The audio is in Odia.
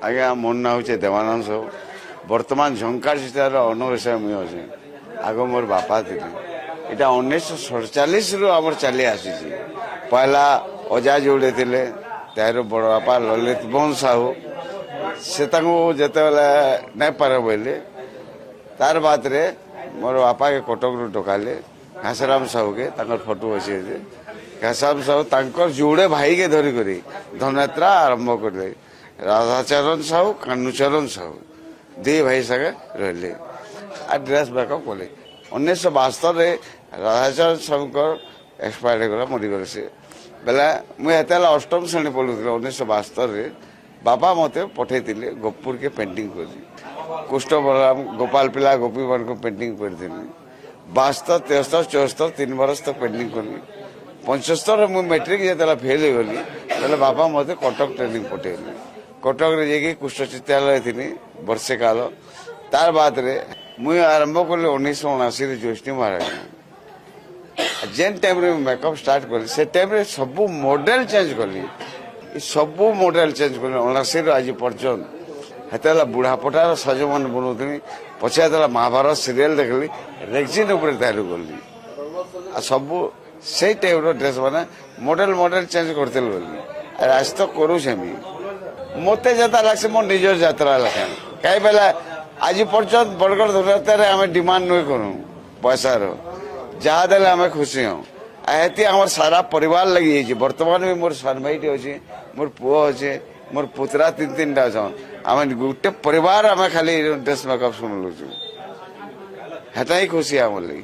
ଆଜ୍ଞା ମୋର ନାଁ ହେଉଛି ଦେବାନନ୍ଦ ସାହୁ। ବର୍ତ୍ତମାନ ଝଙ୍କାର ଜିଲ୍ଲାର ଅନବସର ମୁଇଁ ଅଛେ। ଆଗ ମୋର ବାପା ଥିଲେ। ଏଇଟା 1947ରୁ ଆମର ଚାଲି ଆସିଛି। ପହିଲା ଅଜା ଯୋଉଡ଼େ ଥିଲେ ତାର ବଡ଼ ବାପା ଲଲିତ ମୋହନ ସାହୁ ସେ ତାଙ୍କୁ ଯେତେବେଳେ ନାଇଁ ପାରେ ବୋଇଲେ ତାର ବାଦରେ ମୋର ବାପାକେ କଟକରୁ ଡକାଲେ ଘାସରାମ ସାହୁକେ ତାଙ୍କର ଫଟୋ ଅଛି ଯେ ଘାସରାମ ସାହୁ ତାଙ୍କର ଯୋଡ଼େ ଭାଇକେ ଧରିକରି ଧନଯାତ୍ରା ଆରମ୍ଭ କରିଲେ। ରାଧାଚରଣ ସାହୁ କାହ୍ନୁଚରଣ ସାହୁ ଦୁଇ ଭାଇ ସାଙ୍ଗେ ରହିଲେ আর ড্রেস ব্যাকঅপ কলে 1972 রাধাচରଣ ସାହୁଙ୍କର ଏକ୍ସପାୟାର୍ଡ ହେଇଗଲା ମରିଗଲେ ସେ ବେଲେ ମୁଇଁ ହେତେବେଳେ ଅଷ୍ଟମ ଶ୍ରେଣୀ ପଢ଼ୁଥିଲି 1972ରେ ବାପା ମୋତେ ପଠେଇଥିଲେ ଗୋପପୁରକେ ପେଣ୍ଟିଂ କରି କୁଷ୍ଠ ବଳରାମ ଗୋପାଳ ପିଲା ଗୋପୀମାନଙ୍କୁ ପେଣ୍ଟିଂ କରିଥିଲି 72 73 74 3 ବରଷ ତक ପେଣ୍ଟିଂ କଲି 75ରେ ମୁଁ ମେଟ୍ରିକ ଯେତେବେଳେ ଫେଲ୍ ହେଇଗଲି ବେଲେ ବାପା ମୋତେ କଟକ ଟ୍ରେନିଂ ପଠେଇଲେ କଟକରେ ଯାଇକି କୁଷ୍ଠ ଚିକିତ୍ସାଳୟ ଥିଲି ବର୍ଷେ କାଳ ତାର ବାଦରେ मुझे आरंभ कली 1979 ज्योष्णी महाराज जेन टाइम रे मेकअप स्टार्ट कली से टाइम रे सब मॉडल चेंज कली सब मॉडल चेंज कली 79 आज पर्यटन हेतला बुढ़ापटार सजमान बनौली पछे हेतला महाभारत सीरियल देखली रेक्सिन ऊपर तैयारी कली आ सब से टाइप रो ड्रेस बना मॉडल चेंज करते बोली आज तो करू सेमी मते जता लागसे मो निज यात्रा लखन कई बेला आज पर्यटन बड़गड़ धनुयात्रा आम डिमांड नहीं करूँ पैसार जहाँ देले आम खुशी हाँ एति आम सारा परिवार लगी बर्तमान भी मोर सानभाईटे अच्छे मोर पुओ अच्छे मोर पुतरा 3-3टा अच्छा आम गोटे परिवार आम खाली ड्रेस मेकअप शुणुलु हेटा ही खुशी आम लगी।